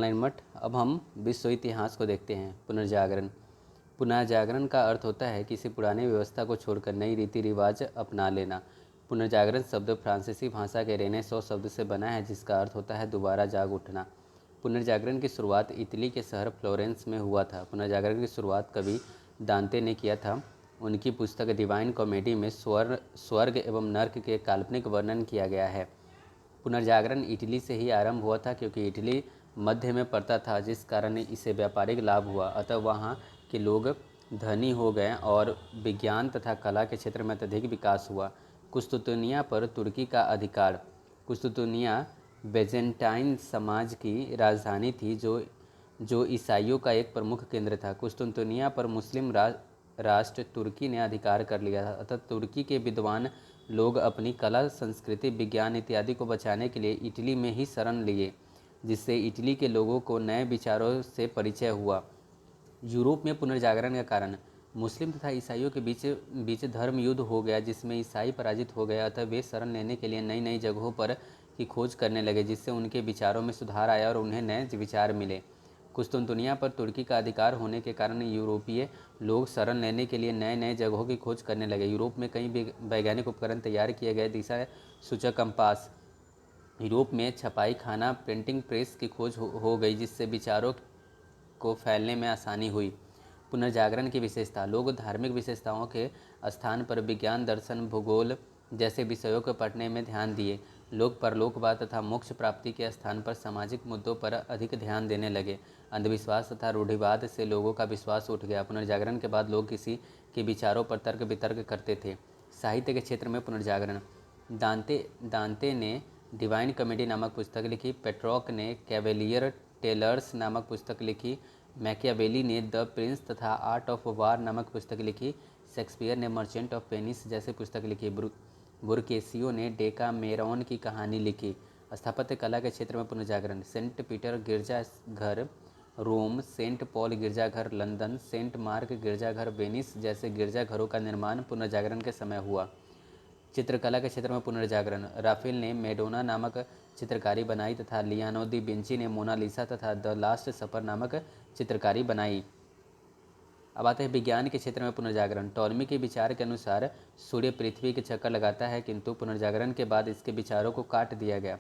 Online मठ। अब हम विश्व इतिहास को देखते हैं। पुनर्जागरण। पुनर्जागरण का अर्थ होता है किसी पुरानी व्यवस्था को छोड़कर नई रीति रिवाज अपना लेना। पुनर्जागरण शब्द फ्रांसीसी भाषा के रेनेसॉ शब्द से बना है, जिसका अर्थ होता है दोबारा जाग उठना। पुनर्जागरण की शुरुआत इटली के शहर फ्लोरेंस में हुआ था। पुनर्जागरण की शुरुआत कवि दांते ने किया था। उनकी पुस्तक डिवाइन कॉमेडी में स्वर्ग एवं नर्क के काल्पनिक वर्णन किया गया है। पुनर्जागरण इटली से ही आरंभ हुआ था, क्योंकि इटली मध्य में पड़ता था, जिस कारण इसे व्यापारिक लाभ हुआ। अतः वहाँ के लोग धनी हो गए और विज्ञान तथा कला के क्षेत्र में अत्यधिक विकास हुआ। कुस्तुतनिया पर तुर्की का अधिकार। कुस्तुतनिया बेजेंटाइन समाज की राजधानी थी, जो ईसाइयों का एक प्रमुख केंद्र था। कुस्तुतनिया पर मुस्लिम राष्ट्र तुर्की ने अधिकार कर लिया था। अतः तुर्की के विद्वान लोग अपनी कला, संस्कृति, विज्ञान इत्यादि को बचाने के लिए इटली में ही शरण लिए, जिससे इटली के लोगों को नए विचारों से परिचय हुआ। यूरोप में पुनर्जागरण का कारण। मुस्लिम तथा ईसाइयों के बीच धर्म युद्ध हो गया, जिसमें ईसाई पराजित हो गए। अतः वे शरण लेने के लिए नई नई जगहों पर की खोज करने लगे, जिससे उनके विचारों में सुधार आया और उन्हें नए विचार मिले। कुस्तुनतुनिया पर तुर्की का अधिकार होने के कारण यूरोपीय लोग शरण लेने के लिए नए नए जगहों की खोज करने लगे। यूरोप में कई वैज्ञानिक उपकरण तैयार किए गए। दिशा सूचक कंपास। यूरोप में छपाई खाना, प्रिंटिंग प्रेस की खोज हो गई, जिससे विचारों को फैलने में आसानी हुई। पुनर्जागरण की विशेषता। लोग धार्मिक विशेषताओं के स्थान पर विज्ञान, दर्शन, भूगोल जैसे विषयों को पढ़ने में ध्यान दिए। लोग परलोकवाद तथा मोक्ष प्राप्ति के स्थान पर सामाजिक मुद्दों पर अधिक ध्यान देने लगे। अंधविश्वास तथा रूढ़िवाद से लोगों का विश्वास उठ गया। पुनर्जागरण के बाद लोग किसी के विचारों पर तर्क वितर्क करते थे। साहित्य के क्षेत्र में पुनर्जागरण। दांते ने डिवाइन कॉमेडी नामक पुस्तक लिखी। पेट्रॉक ने कैवेलियर टेलर्स नामक पुस्तक लिखी। मैकियावेली ने द प्रिंस तथा आर्ट ऑफ वार नामक पुस्तक लिखी। शेक्सपियर ने मर्चेंट ऑफ वेनिस जैसे पुस्तक लिखी। बुरकेसियो ने डेकामेरॉन की कहानी लिखी। स्थापत्य कला के क्षेत्र में पुनर्जागरण। सेंट पीटर गिरजाघर रोम, सेंट पॉल गिरजाघर लंदन, सेंट मार्क गिरजाघर वेनिस जैसे गिरजाघरों का निर्माण पुनर्जागरण के समय हुआ। चित्रकला के क्षेत्र में पुनर्जागरण। राफेल ने मैडोना नामक चित्रकारी बनाई तथा लियोनार्डो दा विंची ने मोनालिसा तथा द लास्ट सपर नामक चित्रकारी बनाई। अब आते हैं विज्ञान के क्षेत्र में पुनर्जागरण। टॉलमी के विचार के अनुसार सूर्य पृथ्वी के चक्कर लगाता है, किंतु पुनर्जागरण के बाद इसके विचारों को काट दिया गया।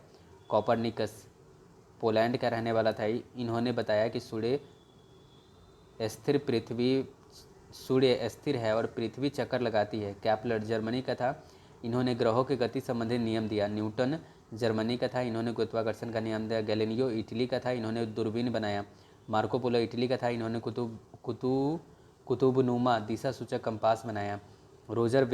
कोपरनिकस पोलैंड का रहने वाला था। इन्होंने बताया कि सूर्य स्थिर है और पृथ्वी चक्कर लगाती है। कैप्लर जर्मनी का था। इन्होंने ग्रहों की गति संबंधी नियम दिया। न्यूटन जर्मनी का था। इन्होंने गुरुत्वाकर्षण का नियम दिया। गैलीलियो इटली का था। इन्होंने दूरबीन बनाया। मार्को पोलो इटली का था। इन्होंने कुतुबनुमा दिशा सूचक कंपास बनाया। रोजर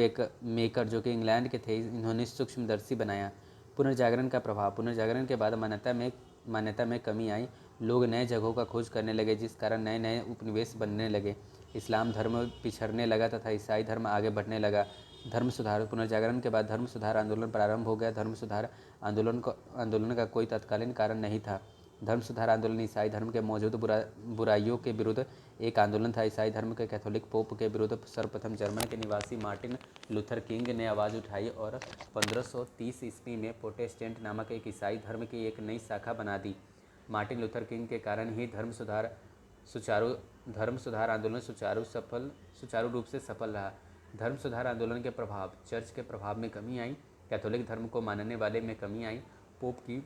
मेकर जो कि इंग्लैंड के थे, इन्होंने सूक्ष्मदर्शी बनाया। पुनर्जागरण का प्रभाव। पुनर्जागरण के बाद मान्यता में कमी आई। लोग नए जगहों का खोज करने लगे, जिस कारण नए नए उपनिवेश बनने लगे। इस्लाम धर्म पिछड़ने लगा तथा ईसाई धर्म आगे बढ़ने लगा। धर्म सुधार। पुनर्जागरण के बाद धर्म सुधार आंदोलन प्रारंभ हो गया। धर्म सुधार आंदोलन का कोई तत्कालीन कारण नहीं था। धर्म सुधार आंदोलन ईसाई धर्म के मौजूद बुराइयों के विरुद्ध एक आंदोलन था। ईसाई धर्म के कैथोलिक पोप के विरुद्ध सर्वप्रथम जर्मन के निवासी मार्टिन लूथर किंग ने आवाज़ उठाई और 1530 ईस्वी में प्रोटेस्टेंट नामक एक ईसाई धर्म की एक नई शाखा बना दी। मार्टिन लूथर किंग के कारण ही धर्म सुधार आंदोलन सुचारू रूप से सफल रहा। धर्म सुधार आंदोलन के प्रभाव। चर्च के प्रभाव में कमी आई। कैथोलिक धर्म को मानने वाले में कमी आई। पोप की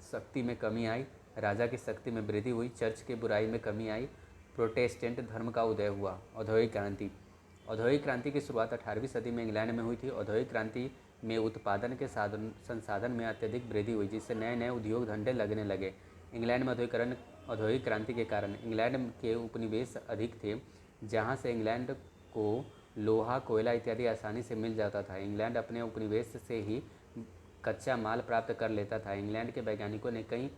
शक्ति में कमी आई। राजा की शक्ति में वृद्धि हुई। चर्च की बुराई में कमी आई। प्रोटेस्टेंट धर्म का उदय हुआ। औद्योगिक क्रांति। औद्योगिक क्रांति की शुरुआत 18वीं सदी में इंग्लैंड में हुई थी। औद्योगिक क्रांति में उत्पादन के संसाधन में अत्यधिक वृद्धि हुई, जिससे नए नए उद्योग धंधे लगने लगे। इंग्लैंड में औद्योगिक क्रांति के कारण इंग्लैंड के उपनिवेश अधिक थे, जहाँ से इंग्लैंड को लोहा, कोयला इत्यादि आसानी से मिल जाता था। इंग्लैंड अपने उपनिवेश से ही कच्चा माल प्राप्त कर लेता था। इंग्लैंड के वैज्ञानिकों ने कई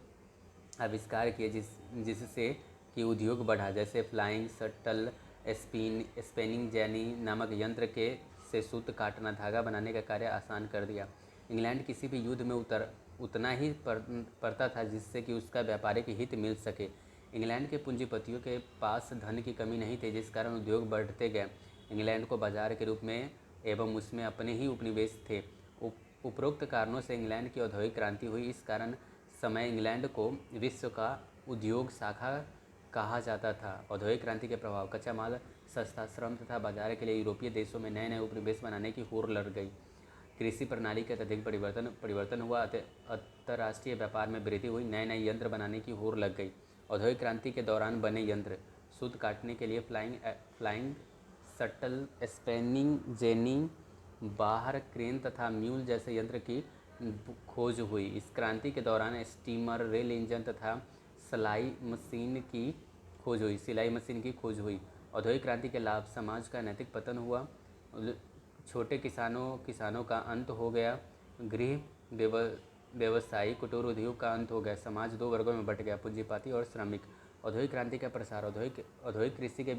आविष्कार किए जिससे कि उद्योग बढ़ा, जैसे फ्लाइंग शटल, स्पिनिंग जेनी नामक यंत्र के से सूत काटना, धागा बनाने का कार्य आसान कर दिया। इंग्लैंड किसी भी युद्ध में उतना ही पड़ता था जिससे कि उसका व्यापारिक हित मिल सके। इंग्लैंड के पूंजीपतियों के पास धन की कमी नहीं थी, जिस कारण उद्योग बढ़ते गए। इंग्लैंड को बाजार के रूप में एवं उसमें अपने ही उपनिवेश थे। उपरोक्त कारणों से इंग्लैंड की औद्योगिक क्रांति हुई। इस कारण समय इंग्लैंड को विश्व का उद्योग शाखा कहा जाता था। औद्योगिक क्रांति के प्रभाव, कच्चा माल सस्ता, श्रम तथा बाजार के लिए यूरोपीय देशों में नए नए उपनिवेश बनाने की होड़ लग गई। कृषि प्रणाली के अत्यधिक परिवर्तन हुआ। अंतर्राष्ट्रीय व्यापार में वृद्धि हुई। नए नए यंत्र बनाने की होड़ लग गई। औद्योगिक क्रांति के दौरान बने यंत्र, सूत काटने के लिए फ्लाइंग शटल, स्पिनिंग जेनी, बाहर क्रेन तथा म्यूल जैसे यंत्र की खोज हुई। इस क्रांति के दौरान स्टीमर, रेल इंजन तथा सिलाई मशीन की खोज हुई। औद्योगिक क्रांति के लाभ, समाज का नैतिक पतन हुआ। छोटे किसानों का अंत हो गया। गृह व्यवसायी कुटीर उद्योग का अंत हो गया। समाज दो वर्गों में बट गया, पूंजीपति और श्रमिक। औद्योगिक क्रांति का प्रसार, औद्योगिक कृषि के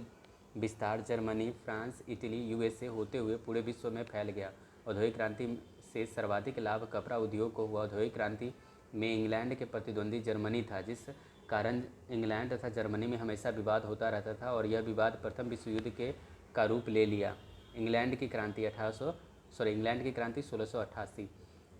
विस्तार जर्मनी, फ्रांस, इटली, यूएसए होते हुए पूरे विश्व में फैल गया। औद्योगिक क्रांति से सर्वाधिक लाभ कपड़ा उद्योग को हुआ। औद्योगिक क्रांति में इंग्लैंड के प्रतिद्वंदी जर्मनी था, जिस कारण इंग्लैंड तथा जर्मनी में हमेशा विवाद होता रहता था और यह विवाद प्रथम विश्व युद्ध का रूप ले लिया। इंग्लैंड की क्रांति 1688।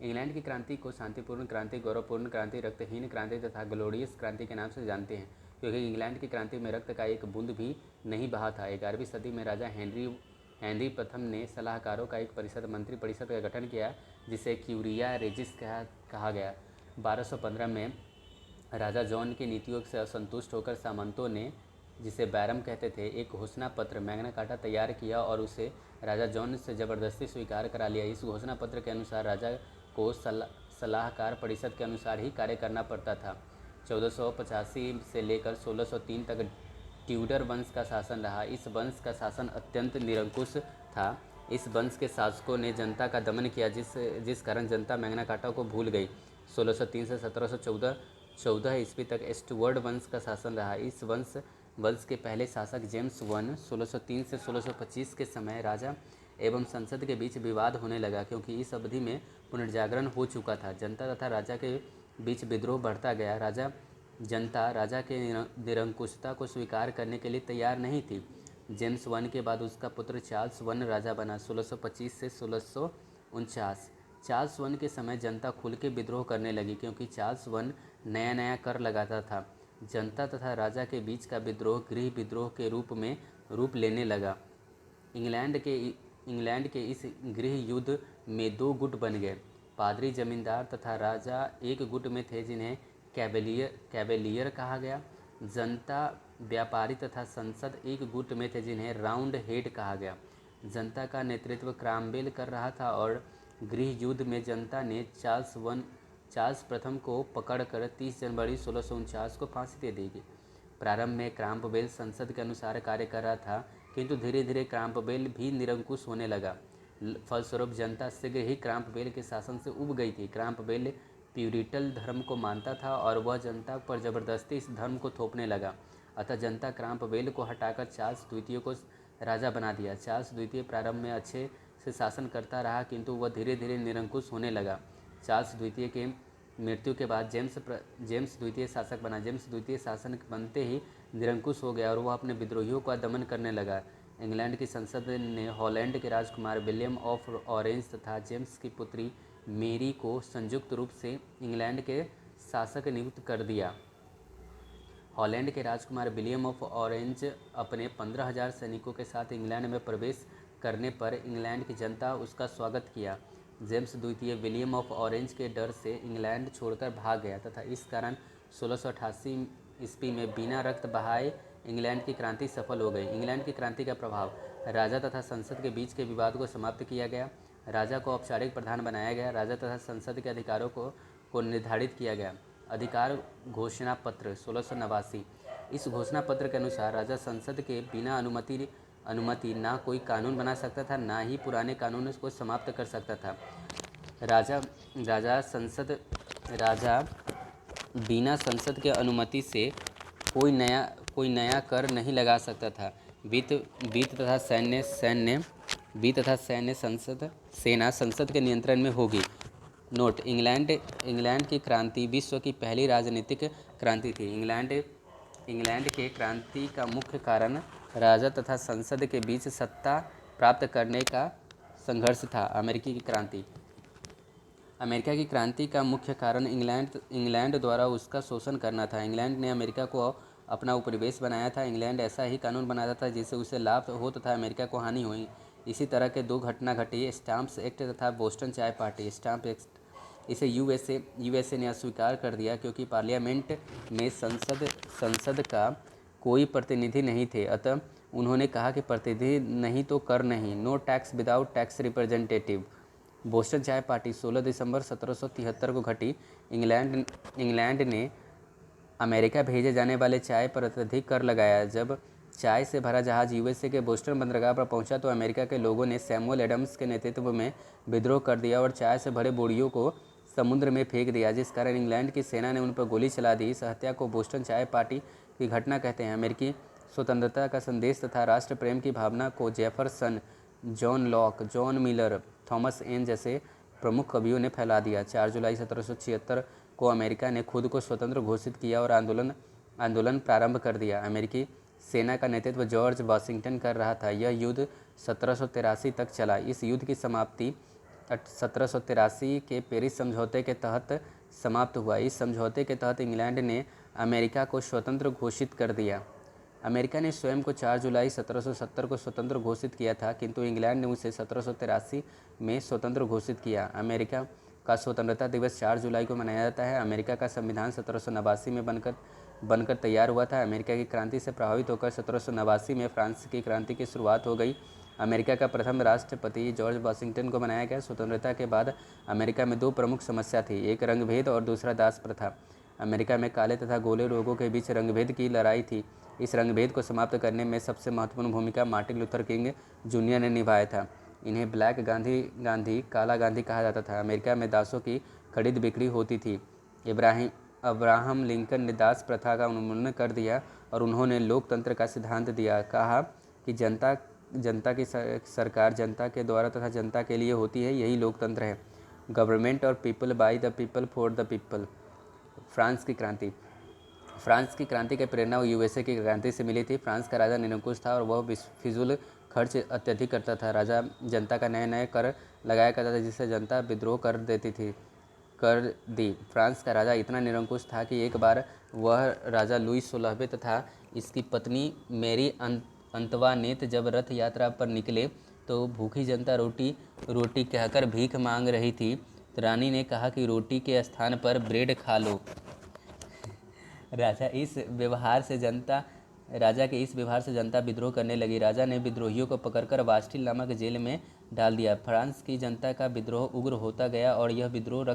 इंग्लैंड की क्रांति को शांतिपूर्ण क्रांति, गौरवपूर्ण क्रांति, रक्तहीन क्रांति तथा ग्लोरियस क्रांति के नाम से जानते हैं, क्योंकि इंग्लैंड की क्रांति में रक्त का एक बूंद भी नहीं बहा था। 11वीं सदी में राजा हेनरी प्रथम ने सलाहकारों का एक मंत्री परिषद का गठन किया, जिसे क्यूरिया रेजिस कहा गया। 1215 में राजा जॉन की नीतियों से असंतुष्ट होकर सामंतों ने, जिसे बैरम कहते थे, एक घोषणा पत्र मैग्ना कार्टा तैयार किया और उसे राजा जॉन से ज़बरदस्ती स्वीकार करा लिया। इस घोषणा पत्र के अनुसार राजा को सलाहकार परिषद के अनुसार ही कार्य करना पड़ता था। 1485 से लेकर 1603 तक ट्यूडर वंश का शासन रहा। इस वंश का शासन अत्यंत निरंकुश था। इस वंश के शासकों ने जनता का दमन किया, जिस कारण जनता मैग्ना कार्टा को भूल गई। 1603 से 1714 ईस्वी तक स्टुअर्ट वंश का शासन रहा। इस वंश के पहले शासक जेम्स वन 1603 से 1625 के समय राजा एवं संसद के बीच विवाद होने लगा, क्योंकि इस अवधि में पुनर्जागरण हो चुका था। जनता तथा राजा के बीच विद्रोह बढ़ता गया। जनता राजा के निरंकुशता को स्वीकार करने के लिए तैयार नहीं थी। जेम्स वन के बाद उसका पुत्र चार्ल्स वन राजा बना 1625 से 1649। चार्ल्स वन के समय जनता खुल के विद्रोह करने लगी, क्योंकि चार्ल्स वन नया नया कर लगाता था। जनता तथा राजा के बीच का विद्रोह गृह विद्रोह के रूप लेने लगा। इंग्लैंड के इस गृह युद्ध में दो गुट बन गए। पादरी, जमींदार तथा राजा एक गुट में थे, जिन्हें कैवेलियर कहा गया। जनता, व्यापारी तथा संसद एक गुट में थे, जिन्हें राउंड हेड कहा गया। जनता का नेतृत्व क्रामवेल कर रहा था और गृह युद्ध में जनता ने चार्ल्स प्रथम को पकड़कर 30 जनवरी 1649 को फांसी दे दी। प्रारंभ में क्रामवेल संसद के अनुसार कार्य कर रहा था, किंतु धीरे धीरे क्रामवेल भी निरंकुश होने लगा। फलस्वरूप जनता शीघ्र ही क्रामवेल के शासन से उब गई थी। क्रामवेल प्यूरिटन धर्म को मानता था और वह जनता पर जबरदस्ती इस धर्म को थोपने लगा। अतः जनता क्रामवेल को हटाकर चार्ल्स द्वितीय को राजा बना दिया। चार्ल्स द्वितीय प्रारंभ में अच्छे से शासन करता रहा, किंतु वह धीरे धीरे निरंकुश होने लगा। चार्ल्स द्वितीय के मृत्यु के बाद जेम्स द्वितीय शासक बना। जेम्स द्वितीय शासन बनते ही निरंकुश हो गया और वह अपने विद्रोहियों का दमन करने लगा। इंग्लैंड की संसद ने हॉलैंड के राजकुमार विलियम ऑफ ऑरेंज तथा जेम्स की पुत्री मेरी को संयुक्त रूप से इंग्लैंड के शासक नियुक्त कर दिया। हॉलैंड के राजकुमार विलियम ऑफ ऑरेंज अपने 15,000 सैनिकों के साथ इंग्लैंड में प्रवेश करने पर इंग्लैंड की जनता उसका स्वागत किया। जेम्स द्वितीय विलियम ऑफ ऑरेंज के डर से इंग्लैंड छोड़कर भाग गया तथा इस कारण 1688 ईस्वी में बिना रक्त बहाए इंग्लैंड की क्रांति सफल हो गई। इंग्लैंड की क्रांति का प्रभाव, राजा तथा संसद के बीच के विवाद को समाप्त किया गया। राजा को औपचारिक प्रधान बनाया गया। राजा तथा संसद के अधिकारों को निर्धारित किया गया। अधिकार घोषणा पत्र 1689। इस घोषणा पत्र के अनुसार राजा संसद के बिना अनुमति ना कोई कानून बना सकता था, ना ही पुराने कानून को समाप्त कर सकता था। राजा बिना संसद के अनुमति से कोई नया कर नहीं लगा सकता था। वित्त तथा सैन्य सेना संसद के नियंत्रण में होगी। नोट: इंग्लैंड की क्रांति विश्व की पहली राजनीतिक क्रांति थी। इंग्लैंड के क्रांति का मुख्य कारण राजा तथा संसद के बीच सत्ता प्राप्त करने का संघर्ष था। अमेरिकी की क्रांति। अमेरिका की क्रांति का मुख्य कारण इंग्लैंड द्वारा उसका शोषण करना था। इंग्लैंड ने अमेरिका को अपना उपनिवेश बनाया था। इंग्लैंड ऐसा ही कानून बनाता था जिससे उसे लाभ हो तथा अमेरिका को हानि हुई। इसी तरह के दो घटना घटी, स्टाम्प्स एक्ट तथा बोस्टन चाय पार्टी। स्टाम्प एक्ट इसे यूएसए ने अस्वीकार कर दिया क्योंकि पार्लियामेंट में संसद का कोई प्रतिनिधि नहीं थे। अतः उन्होंने कहा कि प्रतिनिधि नहीं तो कर नहीं, no tax without tax representative. Boston चाय पार्टी 16 दिसंबर 1773 को घटी। इंग्लैंड ने अमेरिका भेजे जाने वाले चाय पर अत्यधिक कर लगाया। जब चाय से भरा जहाज यूएसए के बोस्टन बंदरगाह पर पहुंचा तो अमेरिका के लोगों ने सैमुअल एडम्स के नेतृत्व में विद्रोह कर दिया और चाय से भरे बोरियों को समुद्र में फेंक दिया, जिस कारण इंग्लैंड की सेना ने उन पर गोली चला दी। इस हत्या को बोस्टन चाय पार्टी की घटना कहते हैं। अमेरिकी स्वतंत्रता का संदेश तथा राष्ट्र प्रेम की भावना को Jefferson, John Locke, John Miller, Thomas एन जैसे प्रमुख कवियों ने फैला दिया। 4 जुलाई 1776 को अमेरिका ने खुद को स्वतंत्र घोषित किया और आंदोलन प्रारंभ कर दिया। अमेरिकी सेना का नेतृत्व जॉर्ज वाशिंगटन कर रहा था। यह युद्ध 1783 तक चला। इस युद्ध की समाप्ति 1783 के पेरिस समझौते के तहत समाप्त हुआ। इस समझौते के तहत इंग्लैंड ने अमेरिका को स्वतंत्र घोषित कर दिया। अमेरिका ने स्वयं को 4 जुलाई 1770 को स्वतंत्र घोषित किया था, किंतु इंग्लैंड ने उसे 1783 में स्वतंत्र घोषित किया। अमेरिका का स्वतंत्रता दिवस 4 जुलाई को मनाया जाता है। अमेरिका का संविधान 1789 में बनकर तैयार हुआ था। अमेरिका की क्रांति से प्रभावित होकर 1789 में फ्रांस की क्रांति की शुरुआत हो गई। अमेरिका का प्रथम राष्ट्रपति जॉर्ज वाशिंगटन को बनाया गया। स्वतंत्रता के बाद अमेरिका में दो प्रमुख समस्या थी, एक रंगभेद और दूसरा दास प्रथा। अमेरिका में काले तथा गोरे लोगों के बीच रंगभेद की लड़ाई थी। इस रंगभेद को समाप्त करने में सबसे महत्वपूर्ण भूमिका मार्टिन लूथर किंग जूनियर ने निभाया था। इन्हें ब्लैक गांधी काला गांधी कहा जाता था। अमेरिका में दासों की खरीद बिक्री होती थी। अब्राहम लिंकन ने दास प्रथा का उन्मूलन कर दिया और उन्होंने लोकतंत्र का सिद्धांत दिया। कहा कि जनता की सरकार जनता के द्वारा तथा जनता के लिए होती है, यही लोकतंत्र है। गवर्नमेंट और people by the people for the people. France की क्रांति की प्रेरणा यूएसए की क्रांति से मिली थी। फ्रांस का राजा निरंकुश था और वह फिजूल खर्च अत्यधिक करता था। राजा जनता का नए कर लगाया करता था, जिससे जनता विद्रोह कर दी। फ्रांस का राजा इतना निरंकुश था कि एक बार वह राजा लुई 16वें तथा इसकी पत्नी मैरी अंतवानेत जब रथ यात्रा पर निकले तो भूखी जनता रोटी रोटी कहकर भीख मांग रही थी। रानी ने कहा कि रोटी के स्थान पर ब्रेड खा लो। राजा के इस व्यवहार से जनता विद्रोह करने लगी। राजा ने विद्रोहियों को पकड़कर बास्टिल नामक जेल में डाल दिया। फ्रांस की जनता का विद्रोह उग्र होता गया और यह विद्रोह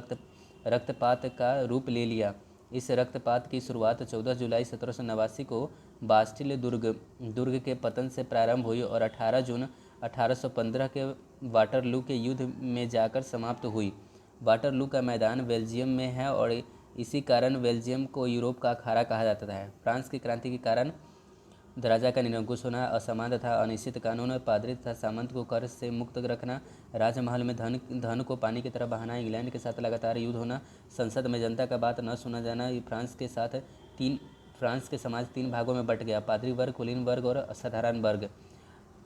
रक्तपात का रूप ले लिया। इस रक्तपात की शुरुआत 14 जुलाई 1789 को बास्टिल दुर्ग के पतन से प्रारंभ हुई और 18 जून 1815 के वाटरलू के युद्ध में जाकर समाप्त हुई। वाटरलू का मैदान बेल्जियम में है और इसी कारण बेल्जियम को यूरोप का अखाड़ा कहा जाता है। फ्रांस की क्रांति के कारण राजा का निरंकुश होना, असमान तथा अनिश्चित कानून, पादरी तथा सामंत को कर से मुक्त रखना, राजमहल में धन को पानी की तरह बहाना, इंग्लैंड के साथ लगातार युद्ध होना, संसद में जनता का बात न सुना जाना। फ्रांस के समाज 3 भागों में बट गया, पादरी वर्ग, कुलीन वर्ग और साधारण वर्ग।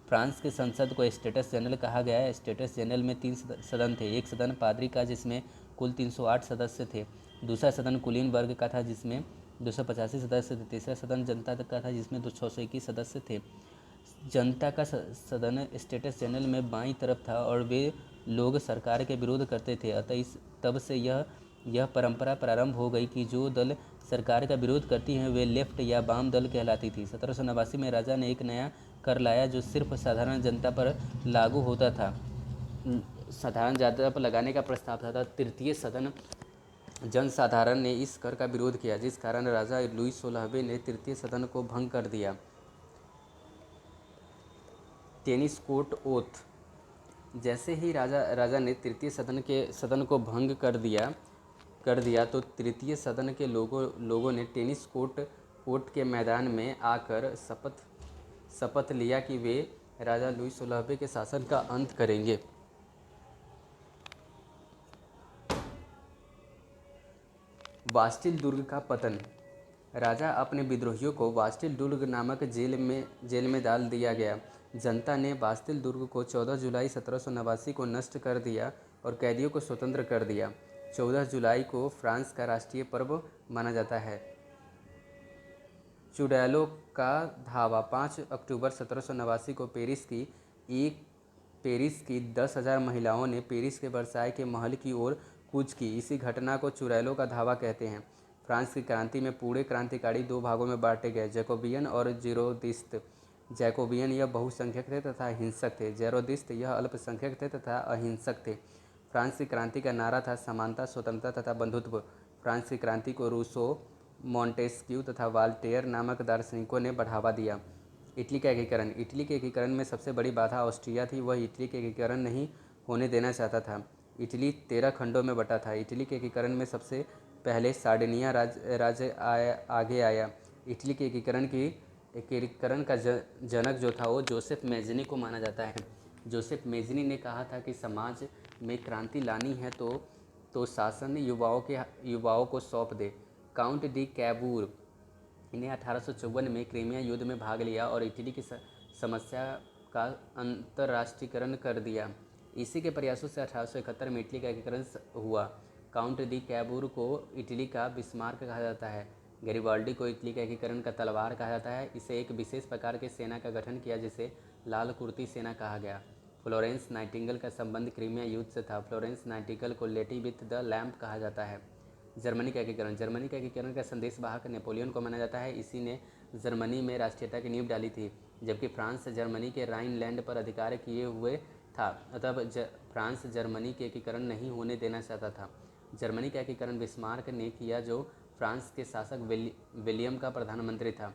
फ्रांस के संसद को स्टेटस जनरल कहा गया है। स्टेटस जनरल में 3 सदन थे। एक सदन पादरी का जिसमें कुल 308 सदस्य थे। दूसरा सदन कुलीन वर्ग का था जिसमें 285 सदस्य थे। तीसरा सदन जनता का था जिसमें 621 सदस्य थे। जनता का सदन स्टेटस जनरल में बाईं तरफ था और वे लोग सरकार के विरोध करते थे। अतः तब से यह परंपरा प्रारंभ हो गई कि जो दल सरकार का विरोध करती हैं वे लेफ्ट या वाम दल कहलाती थी। 1789 में राजा ने एक नया कर लाया जो सिर्फ साधारण जनता पर लागू होता था। साधारण जनता पर लगाने का प्रस्ताव था। तृतीय सदन जनसाधारण ने इस कर का विरोध किया, जिस कारण राजा लुई 16वें ने तृतीय सदन को भंग कर दिया। Tennis court oath. जैसे ही राजा ने तृतीय सदन को भंग कर दिया तो तृतीय सदन के लोगों ने टेनिस कोर्ट के मैदान में आकर शपथ लिया कि वे राजा लुई 16वें के शासन का अंत करेंगे। बास्टिल दुर्ग का पतन। राजा अपने विद्रोहियों को बास्टिल दुर्ग नामक जेल में डाल दिया गया। जनता ने बास्टिल दुर्ग को 14 जुलाई 1789 को नष्ट कर दिया। और कैदियों को स्वतंत्र कर दिया। 14 जुलाई को फ्रांस का राष्ट्रीय पर्व माना जाता है। चुड़ैलों का धावा 5 अक्टूबर 1789 को पेरिस की 10,000 महिलाओं ने पेरिस के वर्साय के महल की ओर कूच की। इसी घटना को चुड़ैलों का धावा कहते हैं। फ्रांस की क्रांति में पूरे क्रांतिकारी दो भागों में बांटे गए, जैकोबियन और जीरोदिस्ट। जैकोबियन यह बहुसंख्यक थे तथा हिंसक थे, जीरोदिस्ट यह अल्पसंख्यक थे तथा अहिंसक थे। फ्रांस की क्रांति का नारा था समानता, स्वतंत्रता तथा बंधुत्व। फ्रांस की क्रांति को रूसो, मॉन्टेस्क्यू तथा वाल्टेयर नामक दार्शनिकों ने बढ़ावा दिया। इटली का एकीकरण। इटली के एकीकरण में सबसे बड़ी बाधा ऑस्ट्रिया थी। वह इटली के एकीकरण नहीं होने देना चाहता था। इटली 13 खंडों में बटा था। इटली के एकीकरण में सबसे पहले सार्डिनिया राज्य आगे आया। इटली के एकीकरण का जनक जो था वो जोसेफ मेज़नी को माना जाता है। जोसेफ मेज़नी ने कहा था कि समाज में क्रांति लानी है तो शासन युवाओं को सौंप दे। काउंट डी कैबूर ने 1854 में क्रीमिया युद्ध में भाग लिया और इटली की समस्या का अंतर्राष्ट्रीयकरण कर दिया। इसी के प्रयासों से 1871 में इटली का एकीकरण हुआ। काउंट डी कैबूर को इटली का बिस्मार्क कहा जाता है। गैरिबाल्डी को इटली का एकीकरण का तलवार कहा जाता है। इसे एक विशेष प्रकार के सेना का गठन किया जिसे लाल कुर्ती सेना कहा गया। फ्लोरेंस नाइटिंगेल का संबंध क्रीमिया युद्ध से था। फ्लोरेंस नाइटिंगेल को लेडी विथ द लैम्प कहा जाता है। जर्मनी का एकीकरण। जर्मनी का एकीकरण का संदेशवाहक नेपोलियन को माना जाता है। इसी ने जर्मनी में राष्ट्रीयता की नींव डाली थी, जबकि फ्रांस जर्मनी के राइनलैंड पर अधिकार किए हुए था। तब फ्रांस जर्मनी के एकीकरण नहीं होने देना चाहता था। जर्मनी का एकीकरण बिस्मार्क ने किया, जो फ्रांस के शासक विलियम का प्रधानमंत्री था।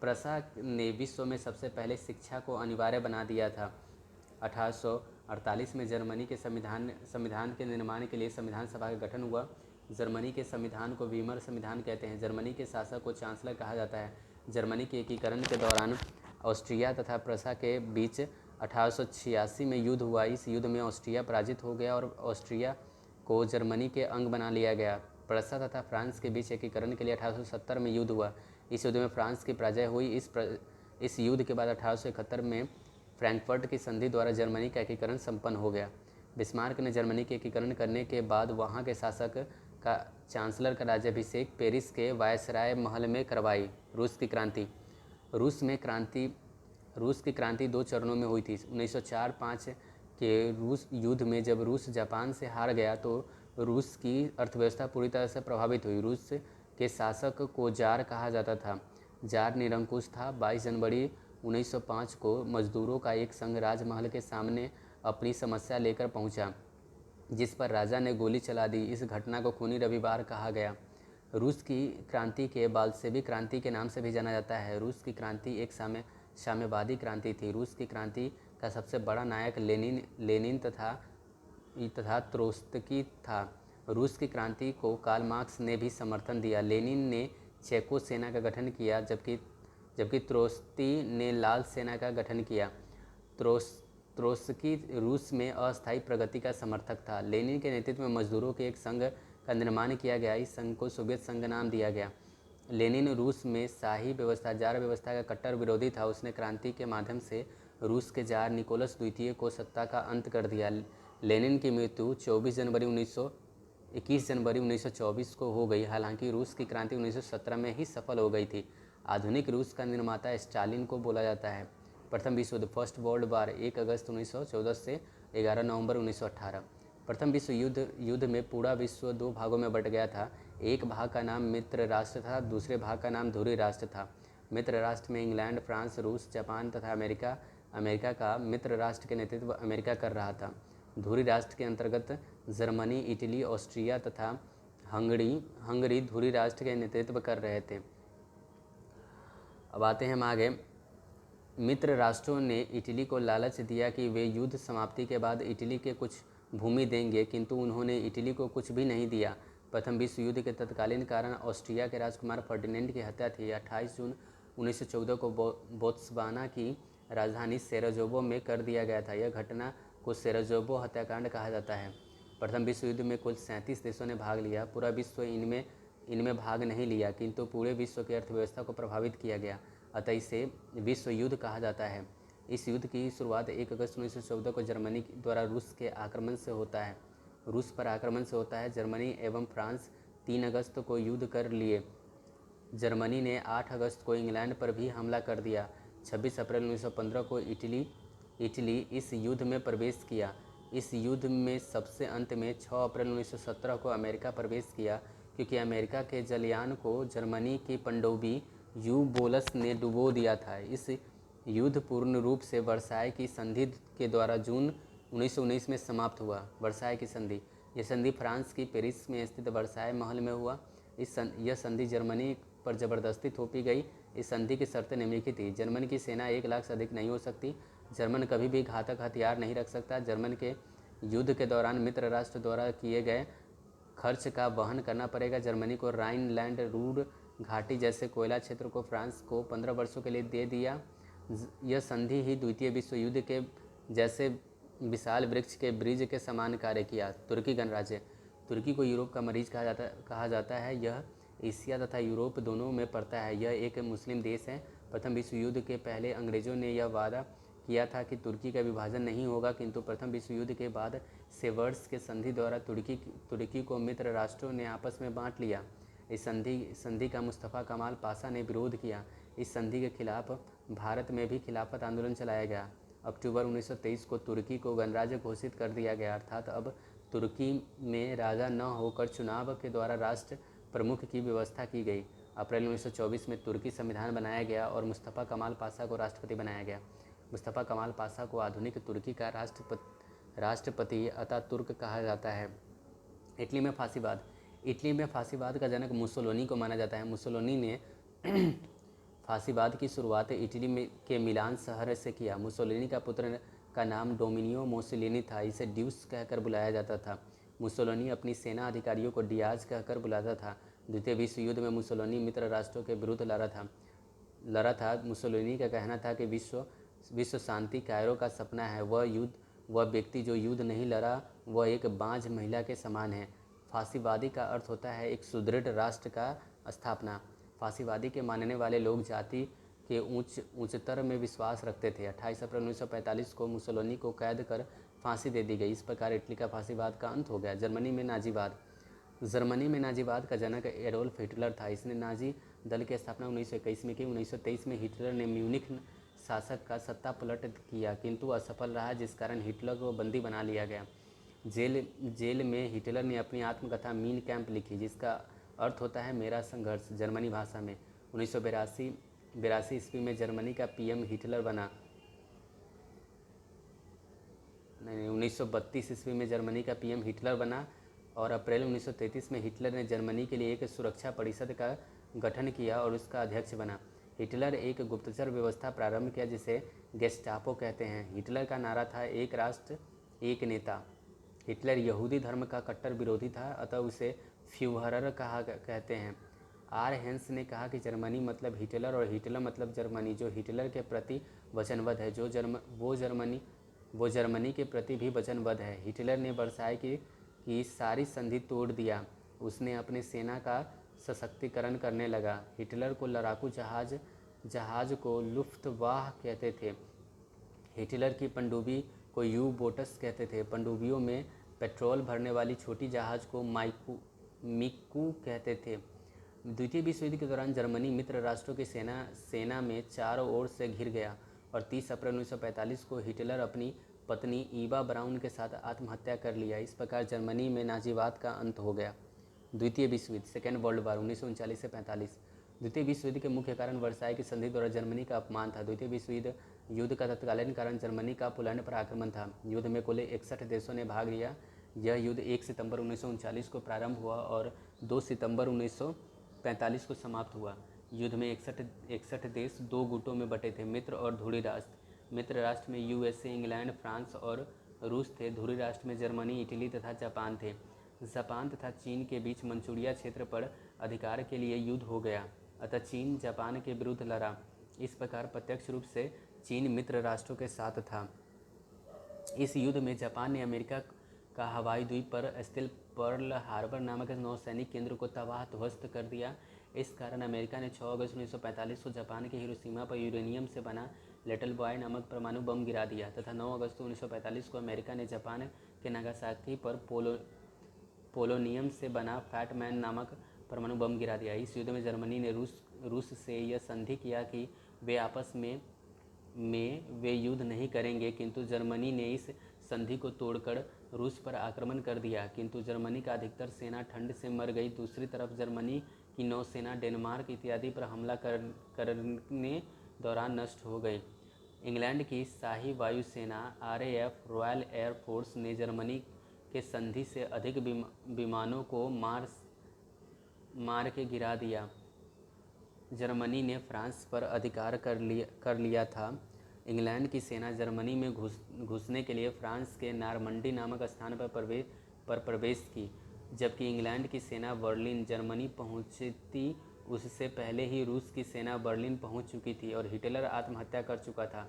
प्रसा ने विश्व में सबसे पहले शिक्षा को अनिवार्य बना दिया था। 1848 में जर्मनी के संविधान के निर्माण के लिए संविधान सभा का गठन हुआ। जर्मनी के संविधान को वीमर संविधान कहते हैं। जर्मनी के शासक को चांसलर कहा जाता है। जर्मनी के एकीकरण के दौरान ऑस्ट्रिया तथा प्रसा के बीच 1886 में युद्ध हुआ। इस युद्ध में ऑस्ट्रिया पराजित हो गया और ऑस्ट्रिया को जर्मनी के अंग बना लिया गया। प्रसा तथा फ्रांस के बीच एकीकरण के लिए 1870 में युद्ध हुआ। इस युद्ध में फ्रांस की पराजय हुई। इस युद्ध के बाद 1871 में फ्रैंकफर्ट की संधि द्वारा जर्मनी का एकीकरण संपन्न हो गया। बिस्मार्क ने जर्मनी के एकीकरण करने के बाद वहां के शासक का चांसलर का राज्याभिषेक पेरिस के वायसराय महल में करवाई। रूस की क्रांति। रूस की क्रांति 2 चरणों में हुई थी। 1904-5 के रूस युद्ध में जब रूस जापान से हार गया तो रूस की अर्थव्यवस्था पूरी तरह से प्रभावित हुई। रूस के शासक को जार कहा जाता था। जार निरंकुश था। 22 जनवरी 1905 को मजदूरों का एक संघ राजमहल के सामने अपनी समस्या लेकर पहुंचा, जिस पर राजा ने गोली चला दी। इस घटना को खूनी रविवार कहा गया। रूस की क्रांति के बाल्शेविक क्रांति के नाम से भी जाना जाता है। रूस की क्रांति एक साम्यवादी क्रांति थी। रूस की क्रांति का सबसे बड़ा नायक लेनिन तथा त्रोत्स्की था। रूस की क्रांति को कार्ल मार्क्स ने भी समर्थन दिया। लेनिन ने चेको सेना का गठन किया, जबकि त्रोत्स्की ने लाल सेना का गठन किया। त्रोत्स्की रूस में अस्थायी प्रगति का समर्थक था। लेनिन के नेतृत्व में मजदूरों के एक संघ का निर्माण किया गया। इस संघ को सोवियत संघ नाम दिया गया। लेनिन रूस में शाही व्यवस्था, जार व्यवस्था का कट्टर विरोधी था। उसने क्रांति के माध्यम से रूस के जार निकोलस द्वितीय को सत्ता का अंत कर दिया। लेनिन की मृत्यु 21 जनवरी 1924 को हो गई। हालांकि रूस की क्रांति 1917 में ही सफल हो गई थी। आधुनिक रूस का निर्माता स्टालिन को बोला जाता है। प्रथम विश्व युद्ध, फर्स्ट वर्ल्ड वार 1 अगस्त 1914 से 11 नवंबर 1918। प्रथम विश्व युद्ध में पूरा विश्व 2 भागों में बट गया था। एक भाग का नाम मित्र राष्ट्र था, दूसरे भाग का नाम धुरी राष्ट्र था। मित्र राष्ट्र में इंग्लैंड, फ्रांस, रूस, जापान तथा अमेरिका का मित्र राष्ट्र के नेतृत्व अमेरिका कर रहा था। धुरी राष्ट्र के अंतर्गत जर्मनी, इटली, ऑस्ट्रिया तथा हंगरी धुरी राष्ट्र के नेतृत्व कर रहे थे। अब आते हैं हम आगे। मित्र राष्ट्रों ने इटली को लालच दिया कि वे युद्ध समाप्ति के बाद इटली के कुछ भूमि देंगे, किंतु उन्होंने इटली को कुछ भी नहीं दिया। प्रथम विश्व युद्ध के तत्कालीन कारण ऑस्ट्रिया के राजकुमार फर्डिनेंड की हत्या थी। 28 जून 1914 को बोत्सवाना की राजधानी सेराजेवो में कर दिया गया था। यह घटना को सेराजेवो हत्याकांड कहा जाता है। प्रथम विश्व युद्ध में कुल 37 देशों ने भाग लिया। पूरा विश्व इनमें भाग नहीं लिया, किंतु पूरे विश्व की अर्थव्यवस्था को प्रभावित किया गया, अतः इसे विश्व युद्ध कहा जाता है। इस युद्ध की शुरुआत 1 अगस्त 1914 को जर्मनी द्वारा रूस के आक्रमण से होता है। रूस पर आक्रमण से होता है। जर्मनी एवं फ्रांस 3 अगस्त को युद्ध कर लिए। जर्मनी ने 8 अगस्त को इंग्लैंड पर भी हमला कर दिया। 26 अप्रैल 1915 को इटली इस युद्ध में प्रवेश किया। इस युद्ध में सबसे अंत में 6 अप्रैल 1917 को अमेरिका प्रवेश किया, क्योंकि अमेरिका के जलयान को जर्मनी की पनडुब्बी यू बोलस ने डुबो दिया था। इस युद्ध पूर्ण रूप से वर्साय की संधि के द्वारा जून 1919 में समाप्त हुआ। वर्साय की संधि, यह संधि फ्रांस की पेरिस में स्थित वर्साय महल में हुआ। यह संधि जर्मनी पर जबरदस्ती थोपी गई। इस संधि की शर्तें निम्नलिखित थी। जर्मन की सेना 1 लाख से अधिक नहीं हो सकती। जर्मन कभी भी घातक हथियार नहीं रख सकता। जर्मन के युद्ध के दौरान मित्र राष्ट्र द्वारा किए गए खर्च का वहन करना पड़ेगा। जर्मनी को राइनलैंड रूर घाटी जैसे कोयला क्षेत्र को फ्रांस को 15 वर्षों के लिए दे दिया। यह संधि ही द्वितीय विश्व युद्ध के जैसे विशाल वृक्ष के ब्रिज के समान कार्य किया। तुर्की गणराज्य, तुर्की को यूरोप का मरीज कहा जाता है। यह एशिया तथा यूरोप दोनों में पड़ता है। यह एक मुस्लिम देश है। प्रथम विश्व युद्ध के पहले अंग्रेजों ने यह वादा किया था कि तुर्की का विभाजन नहीं होगा, किंतु प्रथम विश्व युद्ध के बाद सेवर्स के संधि द्वारा तुर्की को मित्र राष्ट्रों ने आपस में बांट लिया। इस संधि का मुस्तफ़ा कमाल पाशा ने विरोध किया। इस संधि के खिलाफ भारत में भी खिलाफत आंदोलन चलाया गया। अक्टूबर 1923 को तुर्की को गणराज्य घोषित कर दिया गया, अर्थात अब तुर्की में राजा न होकर चुनाव के द्वारा राष्ट्र प्रमुख की व्यवस्था की गई। अप्रैल 1924 में तुर्की संविधान बनाया गया और मुस्तफ़ा कमाल पाशा को राष्ट्रपति बनाया गया। मुस्तफ़ा कमाल पाशा को आधुनिक तुर्की का राष्ट्रपति अतातुर्क कहा जाता है। इटली में फांसीवाद, इटली में फांसीवाद का जनक मुसोलिनी को माना जाता है। मुसोलिनी ने फांसीवाद की शुरुआत इटली के मिलान शहर से किया। मुसोलिनी का पुत्र का नाम डोमिनियो मुसोलिनी था। इसे ड्यूस कहकर बुलाया जाता था। मुसोलिनी अपनी सेना अधिकारियों को डियाज कहकर बुलाता था। द्वितीय विश्व युद्ध में मुसोलिनी मित्र राष्ट्रों के विरुद्ध लड़ा था। मुसोलिनी का कहना था कि विश्व शांति कायरो का सपना है। वह व्यक्ति जो युद्ध नहीं लड़ा वह एक बांझ महिला के समान है। फांसीवादी का अर्थ होता है एक सुदृढ़ राष्ट्र का स्थापना। फांसीवादी के मानने वाले लोग जाति के उच्चतर में विश्वास रखते थे। 28 अप्रैल 1945 को मुसोलिनी को कैद कर फांसी दे दी गई। इस प्रकार इटली का फांसीवाद का अंत हो गया। जर्मनी में नाजीवाद, जर्मनी में नाजीवाद का जनक एडोल्फ हिटलर था। इसने नाजी दल की स्थापना 1921 में की। 1923 में हिटलर ने म्यूनिख शासक का सत्ता पलट किया, किंतु असफल रहा, जिस कारण हिटलर को बंदी बना लिया गया। जेल में हिटलर ने अपनी आत्मकथा मीन कैंप लिखी, जिसका अर्थ होता है मेरा संघर्ष जर्मनी भाषा में। 1982 ईस्वी में जर्मनी का पीएम हिटलर बना। 1932 ईस्वी में जर्मनी का पीएम हिटलर बना और अप्रैल 1933 में हिटलर ने जर्मनी के लिए एक सुरक्षा परिषद का गठन किया और उसका अध्यक्ष बना। हिटलर एक गुप्तचर व्यवस्था प्रारंभ किया जिसे गेस्टापो कहते हैं। हिटलर का नारा था एक राष्ट्र एक नेता। हिटलर यहूदी धर्म का कट्टर विरोधी था, अतः उसे फ्यूहरर कहते हैं। आर हेंस ने कहा कि जर्मनी मतलब हिटलर और हिटलर मतलब जर्मनी। जो हिटलर के प्रति वचनबद्ध है वो जर्मनी के प्रति भी वचनबद्ध है। हिटलर ने वर्साय की सारी संधि तोड़ दिया। उसने अपने सेना का सशक्तिकरण करने लगा। हिटलर को लड़ाकू जहाज को लुफ्तवाह कहते थे। हिटलर की पनडुब्बी को यू बोटस कहते थे। पनडुब्बियों में पेट्रोल भरने वाली छोटी जहाज को मिक्कू कहते थे। द्वितीय विश्व युद्ध के दौरान जर्मनी मित्र राष्ट्रों की सेना में चारों ओर से घिर गया और 30 अप्रैल 1945 को हिटलर अपनी पत्नी ईवा ब्राउन के साथ आत्महत्या कर लिया। इस प्रकार जर्मनी में नाजीवाद का अंत हो गया। द्वितीय विश्व युद्ध, सेकेंड वर्ल्ड वार 1939 से 45। द्वितीय विश्व युद्ध के मुख्य कारण वर्साय की संधि द्वारा जर्मनी का अपमान था। द्वितीय विश्व युद्ध का तत्कालीन कारण जर्मनी का पोलैंड पर आक्रमण था। युद्ध में कुल 61 देशों ने भाग लिया। यह युद्ध 1 सितंबर 1939 को प्रारंभ हुआ और 2 सितंबर 1945 को समाप्त हुआ। युद्ध में 61 देश 2 गुटों में बटे थे, मित्र और धुरी राष्ट्र। मित्र राष्ट्र में यूएसए, इंग्लैंड, फ्रांस और रूस थे। धुरी राष्ट्र में जर्मनी, इटली तथा जापान थे। जापान तथा चीन के बीच मंचूरिया क्षेत्र पर अधिकार के लिए युद्ध हो गया, अतः चीन जापान के विरुद्ध लड़ा। इस प्रकार प्रत्यक्ष रूप से चीन मित्र राष्ट्रों के साथ था। इस युद्ध में जापान ने अमेरिका का हवाई द्वीप पर स्थित पर्ल हार्बर नामक नौसैनिक केंद्र को तबाह ध्वस्त कर दिया। इस कारण अमेरिका ने 6 अगस्त 1945 को जापान के हिरोशिमा पर यूरेनियम से बना लिटिल बॉय नामक परमाणु बम गिरा दिया तथा 9 अगस्त 1945 को अमेरिका ने जापान के नागासाकी पर पोलोनियम से बना फैट मैन नामक परमाणु बम गिरा दिया। इस युद्ध में जर्मनी ने रूस से यह संधि किया कि वे आपस में वे युद्ध नहीं करेंगे, किंतु जर्मनी ने इस संधि को तोड़कर रूस पर आक्रमण कर दिया, किंतु जर्मनी का अधिकतर सेना ठंड से मर गई। दूसरी तरफ जर्मनी की नौसेना डेनमार्क इत्यादि पर हमला करने दौरान नष्ट हो गई। इंग्लैंड की शाही वायुसेना RAF रॉयल एयर फोर्स ने जर्मनी के संधि से अधिक विमानों को मार के गिरा दिया। जर्मनी ने फ्रांस पर अधिकार कर लिया था। इंग्लैंड की सेना जर्मनी में घुसने के लिए फ्रांस के नॉर्मंडी नामक स्थान पर प्रवेश की, जबकि इंग्लैंड की सेना बर्लिन जर्मनी पहुंचती उससे पहले ही रूस की सेना बर्लिन पहुंच चुकी थी और हिटलर आत्महत्या कर चुका था।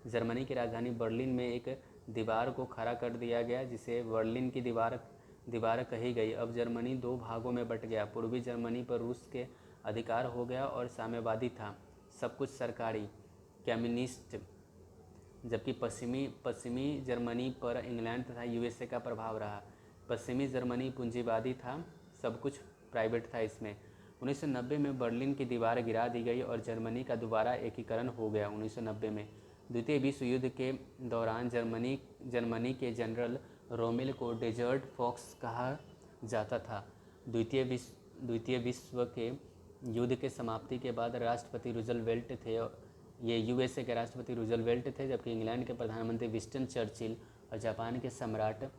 जर्मनी की राजधानी बर्लिन में एक दीवार को खड़ा कर दिया गया, जिसे बर्लिन की दीवार कही गई। अब जर्मनी दो भागों में बट गया। पूर्वी जर्मनी पर रूस के अधिकार हो गया और साम्यवादी था, सब कुछ सरकारी कम्युनिस्ट, जबकि पश्चिमी जर्मनी पर इंग्लैंड तथा USA का प्रभाव रहा। पश्चिमी जर्मनी पूंजीवादी था, सब कुछ प्राइवेट था। इसमें 1990 में बर्लिन की दीवार गिरा दी गई और जर्मनी का दोबारा एकीकरण हो गया। 1990 में द्वितीय विश्व युद्ध के दौरान जर्मनी के जनरल रोमेल को डेजर्ट फॉक्स कहा जाता था। द्वितीय विश्व के युद्ध के समाप्ति के बाद राष्ट्रपति रूजवेल्ट थे, ये USA के राष्ट्रपति रूजवेल्ट थे, जबकि इंग्लैंड के प्रधानमंत्री विंस्टन चर्चिल और जापान के सम्राट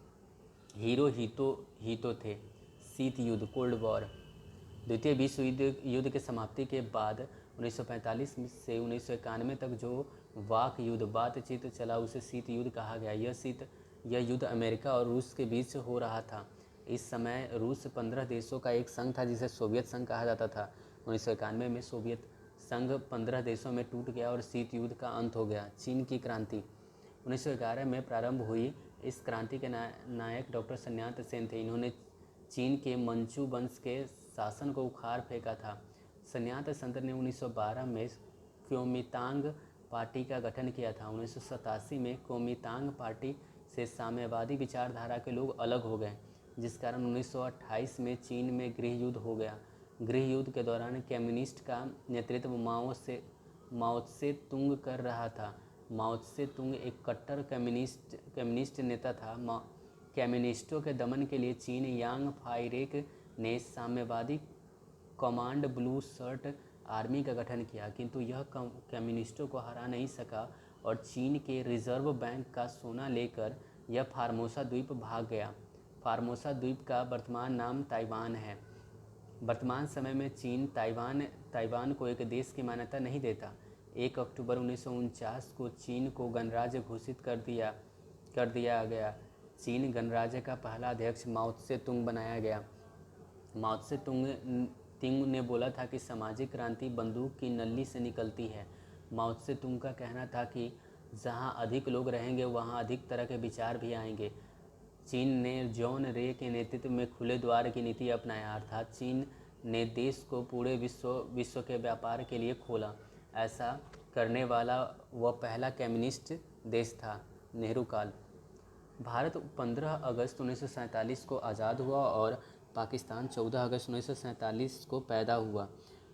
हिरोहितो थे। शीत युद्ध कोल्ड वॉर। द्वितीय विश्व युद्ध के समाप्ति के बाद 1945 से 1991 तक जो वाक युद्ध बातचीत चला उसे शीत युद्ध कहा गया। यह युद्ध अमेरिका और रूस के बीच हो रहा था। इस समय रूस 15 देशों का एक संघ था जिसे सोवियत संघ कहा जाता था। 1991 में सोवियत संघ 15 देशों में टूट गया और शीत युद्ध का अंत हो गया। चीन की क्रांति 1911 में प्रारंभ हुई। इस क्रांति के नायक डॉक्टर sun यat-sen थे। इन्होंने चीन के मंचू वंश के शासन को उखाड़ फेंका था। sun यat-sen ने 1912 में क्योमितांग पार्टी का गठन किया था। 1987 में क्योमितांग पार्टी से साम्यवादी विचारधारा के लोग अलग हो गए, जिस कारण 1928 में चीन में गृह युद्ध हो गया। गृह युद्ध के दौरान कम्युनिस्ट का नेतृत्व माओ त्से तुंग कर रहा था। माओ त्से तुंग एक कट्टर कम्युनिस्ट नेता था। कम्युनिस्टों के दमन के लिए चीन यांग फाइरेक ने साम्यवादी कमांड ब्लू शर्ट आर्मी का गठन किया, किंतु यह कम्युनिस्टों को हरा नहीं सका और चीन के रिजर्व बैंक का सोना लेकर यह फार्मोसा द्वीप भाग गया। फार्मोसा द्वीप का वर्तमान नाम ताइवान है। वर्तमान समय में चीन ताइवान को एक देश की मान्यता नहीं देता। 1 अक्टूबर 1949 को चीन को गणराज्य घोषित कर दिया गया। चीन गणराज्य का पहला अध्यक्ष माओ त्से तुंग बनाया गया। माओ त्से तुंग ने बोला था कि सामाजिक क्रांति बंदूक की नली से निकलती है। माओ त्से तुंग का कहना था कि जहां अधिक लोग रहेंगे वहां अधिक तरह के विचार भी आएंगे। चीन ने जॉन रे के नेतृत्व में खुले द्वार की नीति अपनाया, अर्थात चीन ने देश को पूरे विश्व के व्यापार के लिए खोला। ऐसा करने वाला वह पहला कम्युनिस्ट देश था। नेहरू काल। भारत 15 अगस्त 1947 को आज़ाद हुआ और पाकिस्तान 14 अगस्त 1947 को पैदा हुआ।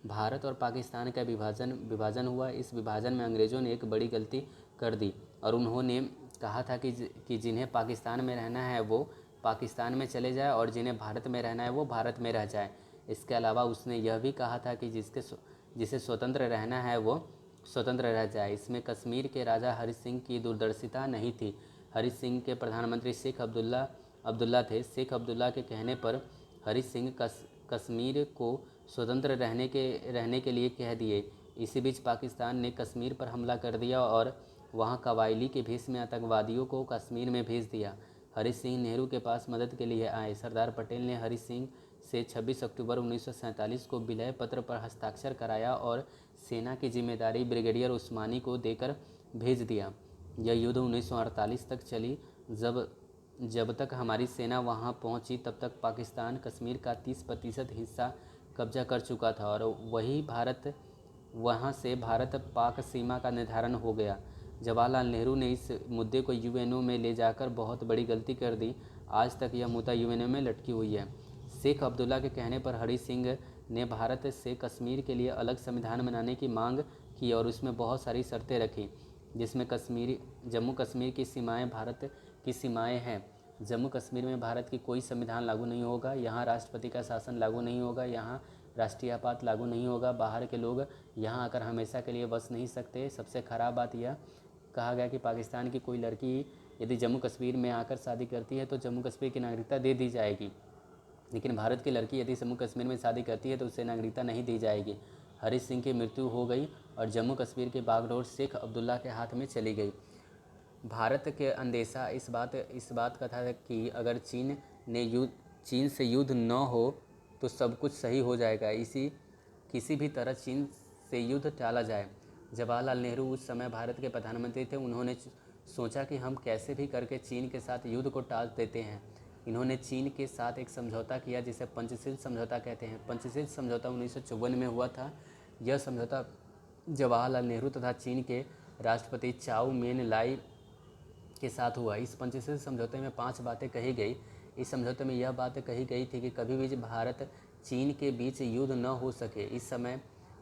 भारत और पाकिस्तान का विभाजन हुआ। इस विभाजन में अंग्रेज़ों ने एक बड़ी गलती कर दी और उन्होंने कहा था कि जिन्हें पाकिस्तान में रहना है वो पाकिस्तान में चले जाए और जिन्हें भारत में रहना है वो भारत में रह जाए। इसके अलावा उसने यह भी कहा था कि जिसे स्वतंत्र रहना है वो स्वतंत्र रह जाए। इसमें कश्मीर के राजा हरि सिंह की दूरदर्शिता नहीं थी। हरि सिंह के प्रधानमंत्री शेख अब्दुल्ला थे। शेख अब्दुल्ला के कहने पर हरि सिंह कश्मीर को स्वतंत्र रहने के लिए कह दिए। इसी बीच पाकिस्तान ने कश्मीर पर हमला कर दिया और वहाँ कबायली के भेष में आतंकवादियों को कश्मीर में भेज दिया। हरि सिंह नेहरू के पास मदद के लिए आए। सरदार पटेल ने हरि सिंह से 26 अक्टूबर 1947 को विलय पत्र पर हस्ताक्षर कराया और सेना की जिम्मेदारी ब्रिगेडियर उस्मानी को देकर भेज दिया। यह युद्ध 1948 तक चली। जब तक हमारी सेना वहां पहुंची तब तक पाकिस्तान कश्मीर का 30% हिस्सा कब्जा कर चुका था और वहाँ से भारत पाक सीमा का निर्धारण हो गया। जवाहरलाल नेहरू ने इस मुद्दे को यूएनओ में ले जाकर बहुत बड़ी गलती कर दी। आज तक यह मुद्दा यूएनओ में लटकी हुई है। शेख अब्दुल्ला के कहने पर हरि सिंह ने भारत से कश्मीर के लिए अलग संविधान बनाने की मांग की और उसमें बहुत सारी शर्तें रखी, जिसमें जम्मू कश्मीर की सीमाएं भारत की सीमाएं हैं। जम्मू कश्मीर में भारत की कोई संविधान लागू नहीं होगा, यहाँ राष्ट्रपति का शासन लागू नहीं होगा, यहाँ राष्ट्रीय आपात लागू नहीं होगा, बाहर के लोग यहाँ आकर हमेशा के लिए बस नहीं सकते। सबसे ख़राब बात यह कहा गया कि पाकिस्तान की कोई लड़की यदि जम्मू कश्मीर में आकर शादी करती है तो जम्मू कश्मीर की नागरिकता दे दी जाएगी, लेकिन भारत की लड़की यदि जम्मू कश्मीर में शादी करती है तो उसे नागरिकता नहीं दी जाएगी। हरि सिंह की मृत्यु हो गई और जम्मू कश्मीर की बागडोर शेख अब्दुल्ला के हाथ में चली गई। भारत के अंदेशा इस बात का था कि अगर चीन से युद्ध न हो तो सब कुछ सही हो जाएगा, किसी भी तरह चीन से युद्ध टाला जाए। जवाहरलाल नेहरू उस समय भारत के प्रधानमंत्री थे। उन्होंने सोचा कि हम कैसे भी करके चीन के साथ युद्ध को टाल देते हैं। इन्होंने चीन के साथ एक समझौता किया जिसे पंचशील समझौता कहते हैं। पंचशील समझौता 1954 में हुआ था। यह समझौता जवाहरलाल नेहरू तथा चीन के राष्ट्रपति चाउ मेन लाई के साथ हुआ। इस पंचशील समझौते में 5 बातें कही गई। इस समझौते में यह बात कही गई थी कि कभी भी भारत चीन के बीच युद्ध न हो सके।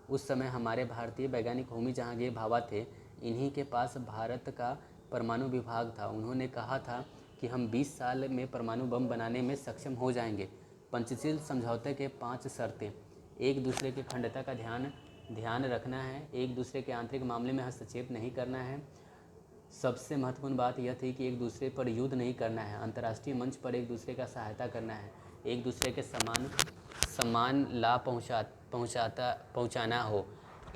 उस समय हमारे भारतीय वैज्ञानिक होमी जहांगीर भाभा थे। इन्हीं के पास भारत का परमाणु विभाग था। उन्होंने कहा था कि हम 20 साल में परमाणु बम बनाने में सक्षम हो जाएंगे। पंचशील समझौते के 5 शर्तें: एक दूसरे की अखंडता का ध्यान रखना है, एक दूसरे के आंतरिक मामले में हस्तक्षेप नहीं करना है, सबसे महत्वपूर्ण बात यह थी कि एक दूसरे पर युद्ध नहीं करना है, अंतर्राष्ट्रीय मंच पर एक दूसरे का सहायता करना है, एक दूसरे के समान लाभ पहुंचाना हो।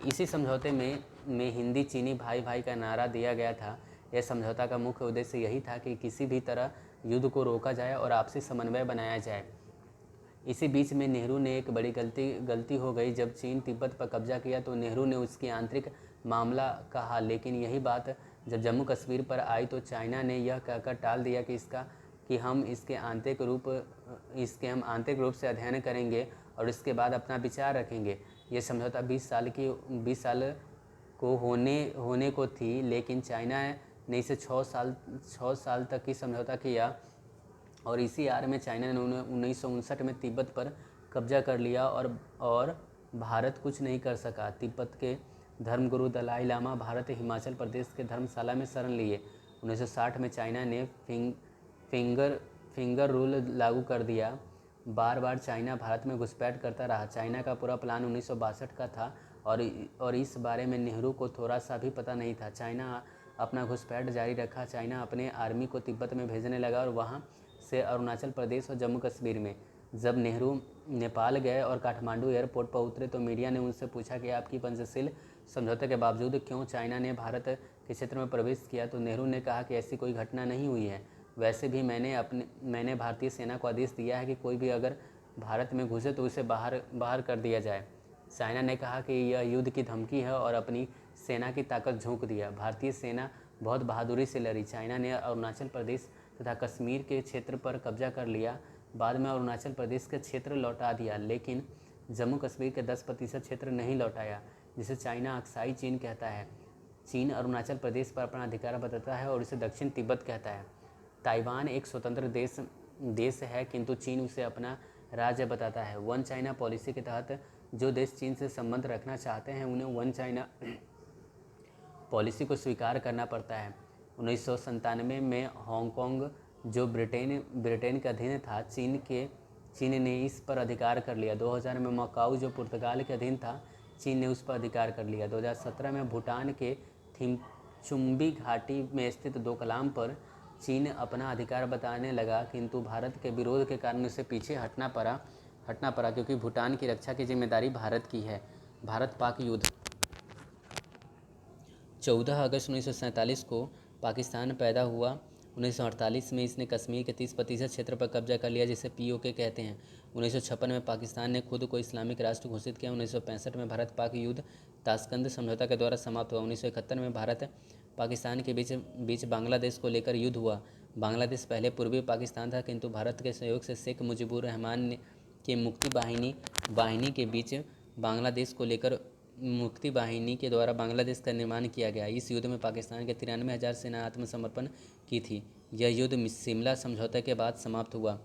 इसी समझौते में हिंदी चीनी भाई भाई का नारा दिया गया था। यह समझौता का मुख्य उद्देश्य यही था कि किसी भी तरह युद्ध को रोका जाए और आपसी समन्वय बनाया जाए। इसी बीच में नेहरू ने एक बड़ी गलती हो गई। जब चीन तिब्बत पर कब्जा किया तो नेहरू ने उसकी आंतरिक मामला कहा, लेकिन यही बात जब जम्मू कश्मीर पर आई तो चाइना ने यह कहकर टाल दिया कि हम आंतरिक रूप से अध्ययन करेंगे और इसके बाद अपना विचार रखेंगे। ये समझौता 20 साल को होने को थी, लेकिन चाइना ने इसे 6 साल तक की समझौता किया और इसी आड़ में चाइना ने 1959 में तिब्बत पर कब्जा कर लिया और भारत कुछ नहीं कर सका। तिब्बत के धर्मगुरु दलाई लामा भारत हिमाचल प्रदेश के धर्मशाला में शरण लिए। 1960 में चाइना ने फिंगर रूल लागू कर दिया। बार बार चाइना भारत में घुसपैठ करता रहा। चाइना का पूरा प्लान 1962 का था और इस बारे में नेहरू को थोड़ा सा भी पता नहीं था। चाइना अपना घुसपैठ जारी रखा। चाइना अपने आर्मी को तिब्बत में भेजने लगा और वहाँ से अरुणाचल प्रदेश और जम्मू कश्मीर में। जब नेहरू नेपाल गए और काठमांडू एयरपोर्ट पर उतरे तो मीडिया ने उनसे पूछा कि आपकी पंचशील समझौते के बावजूद क्यों चाइना ने भारत के क्षेत्र में प्रवेश किया, तो नेहरू ने कहा कि ऐसी कोई घटना नहीं हुई है। वैसे भी मैंने भारतीय सेना को आदेश दिया है कि कोई भी अगर भारत में घुसे तो उसे बाहर कर दिया जाए। चाइना ने कहा कि यह युद्ध की धमकी है और अपनी सेना की ताकत झोंक दिया। भारतीय सेना बहुत बहादुरी से लड़ी। चाइना ने अरुणाचल प्रदेश तथा कश्मीर के क्षेत्र पर कब्जा कर लिया। बाद में अरुणाचल प्रदेश के क्षेत्र लौटा दिया, लेकिन जम्मू कश्मीर के 10% क्षेत्र नहीं लौटाया, जिसे चाइना अक्साई चीन कहता है। चीन अरुणाचल प्रदेश पर अपना अधिकार बताता है और इसे दक्षिण तिब्बत कहता है। ताइवान एक स्वतंत्र देश है, किंतु चीन उसे अपना राज्य बताता है। वन चाइना पॉलिसी के तहत जो देश चीन से संबंध रखना चाहते हैं उन्हें वन चाइना पॉलिसी को स्वीकार करना पड़ता है। 1997 में हांगकांग जो ब्रिटेन के अधीन था, चीन ने इस पर अधिकार कर लिया। 2000 में मकाऊ जो पुर्तगाल के अधीन था, चीन ने उस पर अधिकार कर लिया। 2017 में भूटान के थिम्चुम्बी घाटी में स्थित डोकलाम पर चीन अपना अधिकार बताने लगा, किंतु भारत के विरोध के कारण उसे पीछे हटना पड़ा क्योंकि भूटान की रक्षा की जिम्मेदारी भारत की है। भारत पाक युद्ध 14 अगस्त 1947 को पाकिस्तान पैदा हुआ। 1948 में इसने कश्मीर के 30% क्षेत्र पर कब्जा कर लिया, जिसे पीओके कहते हैं। 1956 में पाकिस्तान ने खुद को इस्लामिक राष्ट्र घोषित किया। 1965 में भारत पाक युद्ध ताशकंद समझौता के द्वारा समाप्त हुआ। 1971 में भारत पाकिस्तान के बीच बांग्लादेश को लेकर युद्ध हुआ। बांग्लादेश पहले पूर्वी पाकिस्तान था, किंतु भारत के सहयोग से शेख मुजीबुर रहमान के मुक्ति वाहिनी के बीच बांग्लादेश को लेकर मुक्ति वाहिनी के द्वारा बांग्लादेश का निर्माण किया गया। इस युद्ध में पाकिस्तान के 93,000 सेना आत्मसमर्पण की थी। यह युद्ध शिमला समझौते के बाद समाप्त हुआ।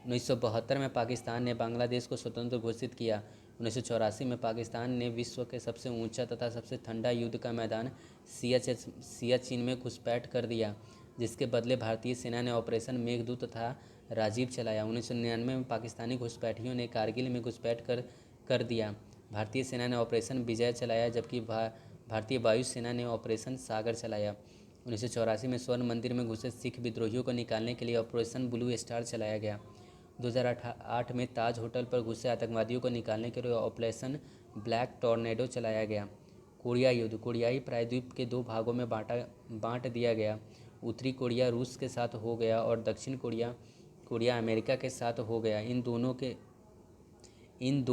1972 में पाकिस्तान ने बांग्लादेश को स्वतंत्र घोषित किया। 1984 में पाकिस्तान ने विश्व के सबसे ऊंचा तथा सबसे ठंडा युद्ध का मैदान सियाचिन में घुसपैठ कर दिया, जिसके बदले भारतीय सेना ने ऑपरेशन मेघदूत तथा राजीव चलाया। 1999 में पाकिस्तानी घुसपैठियों ने कारगिल में घुसपैठ कर दिया। भारतीय सेना ने ऑपरेशन विजय चलाया, जबकि भारतीय वायुसेना ने ऑपरेशन सागर चलाया। 1984 में स्वर्ण मंदिर में घुसे सिख विद्रोहियों को निकालने के लिए ऑपरेशन ब्लू स्टार चलाया गया। 2008 में ताज होटल पर घुसे आतंकवादियों को निकालने के लिए ऑपरेशन ब्लैक टॉर्नेडो चलाया गया। कोरिया युद्ध। कोरियाई प्रायद्वीप के 2 भागों में बांट दिया गया। उत्तरी कोरिया रूस के साथ हो गया और दक्षिण कोरिया अमेरिका के साथ हो गया। इन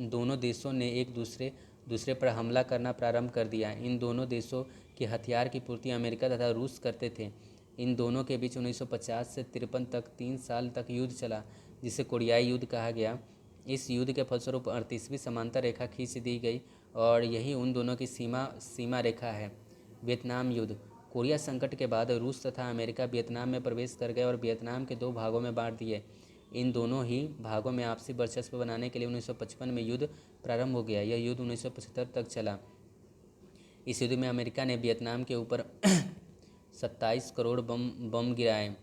दोनों देशों ने एक दूसरे पर हमला करना प्रारंभ कर दिया। इन दोनों देशों के हथियार की पूर्ति अमेरिका तथा रूस करते थे। इन दोनों के बीच 1950 से 53 तक 3 साल तक युद्ध चला, जिसे कोरियाई युद्ध कहा गया। इस युद्ध के फलस्वरूप 38वीं समांतर रेखा खींच दी गई और यही उन दोनों की सीमा रेखा है। वियतनाम युद्ध। कोरिया संकट के बाद रूस तथा अमेरिका वियतनाम में प्रवेश कर गए और वियतनाम के 2 भागों में बांट दिए। इन दोनों ही भागों में आपसी वर्चस्व बनाने के लिए 1955 में युद्ध प्रारंभ हो गया। यह युद्ध 1975 तक चला। इस युद्ध में अमेरिका ने वियतनाम के ऊपर 27 करोड़ बम गिराए।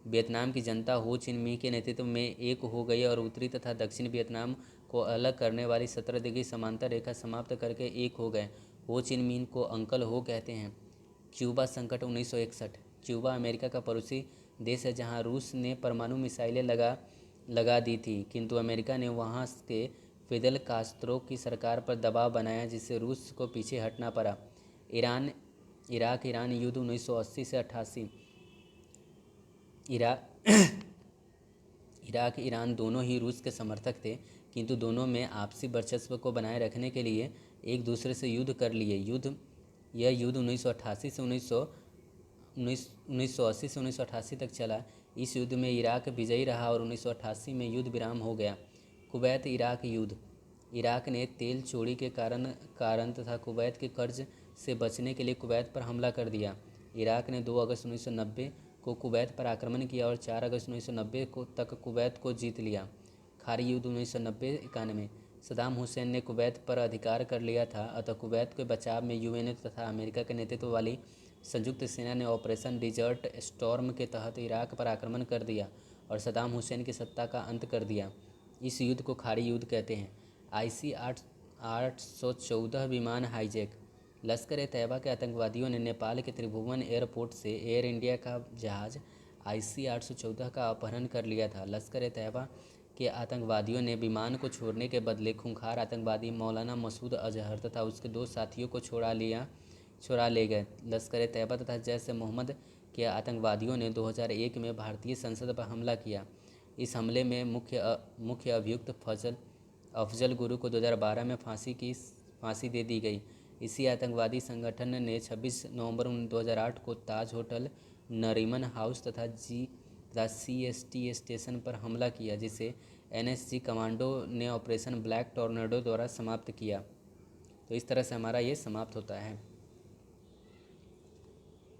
वियतनाम की जनता हो चिन मिंह के नेतृत्व में एक हो गई और उत्तरी तथा दक्षिण वियतनाम को अलग करने वाली 17 डिग्री समांतर रेखा समाप्त करके एक हो गए। हो चिन मिंह को अंकल हो कहते हैं। क्यूबा संकट 1961। क्यूबा अमेरिका का पड़ोसी देश है, जहां रूस ने परमाणु मिसाइलें लगा दी थी, किंतु अमेरिका ने वहां के फिदेल कास्त्रो की सरकार पर दबाव बनाया, जिससे रूस को पीछे हटना पड़ा। इराक ईरान युद्ध 1980 से 88। इराक ईरान दोनों ही रूस के समर्थक थे, किंतु दोनों में आपसी वर्चस्व को बनाए रखने के लिए एक दूसरे से युद्ध कर लिए। यह युद्ध 1980 से 1988 तक चला। इस युद्ध में इराक विजयी रहा और 1988 में युद्ध विराम हो गया। कुवैत इराक युद्ध। इराक ने तेल चोरी के कारण तथा कुवैत के कर्ज से बचने के लिए कुवैत पर हमला कर दिया। इराक ने 2 अगस्त 1990 को कुवैत पर आक्रमण किया और 4 अगस्त 1990 तक कुवैत को जीत लिया। खारी युद्ध 1990-91। सद्दाम हुसैन ने कुवैत पर अधिकार कर लिया था, अतः कुवैत के बचाव में यूएनए तथा अमेरिका के नेतृत्व वाली संयुक्त सेना ने ऑपरेशन डिजर्ट स्टॉर्म के तहत इराक पर आक्रमण कर दिया और सद्दाम हुसैन की सत्ता का अंत कर दिया। इस युद्ध को खाड़ी युद्ध कहते हैं। IC-814 विमान हाईजैक। लश्कर-ए-तैयबा के आतंकवादियों ने नेपाल के त्रिभुवन एयरपोर्ट से एयर इंडिया का जहाज़ IC-814 का अपहरण कर लिया था। लश्कर-ए-तैयबा के आतंकवादियों ने विमान को छोड़ने के बदले खूंखार आतंकवादी मौलाना मसूद अजहर तथा उसके 2 साथियों को छोड़ा ले गए। लश्कर-ए-तैयबा तथा जैश-ए-मोहम्मद के आतंकवादियों ने 2001 में भारतीय संसद पर हमला किया। इस हमले में मुख्य अभियुक्त अफजल गुरु को 2012 में फांसी दे दी गई। इसी आतंकवादी संगठन ने 26 नवंबर 2008 को ताज होटल, नरीमन हाउस तथा CST स्टेशन पर हमला किया, जिसे NSG कमांडो ने ऑपरेशन ब्लैक टॉर्नेडो द्वारा समाप्त किया। तो इस तरह से हमारा ये समाप्त होता है।